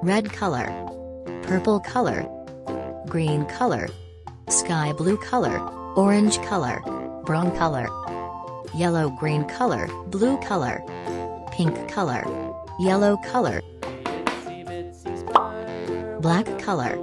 red color, purple color, green color, sky blue color, orange color, brown color, yellow green color, blue color, pink color, yellow color, black color,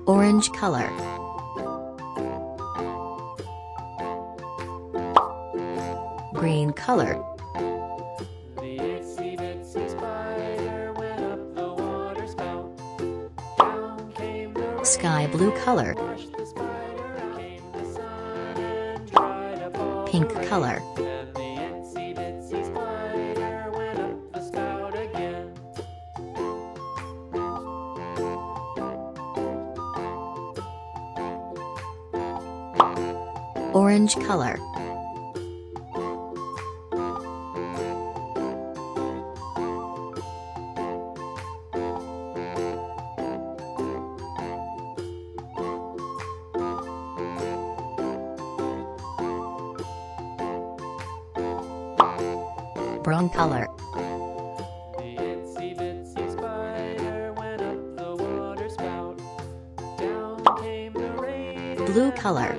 orange color, green color, The itsy bitsy spider went up the water spout. Down came the rain, sky blue color, washed the spider, came the sun and dried up all pink the rain. color, And the itsy bitsy spider went up the spout again. orange color, brown color, The itsy bitsy spider went up the water spout. Down came the rain, blue color,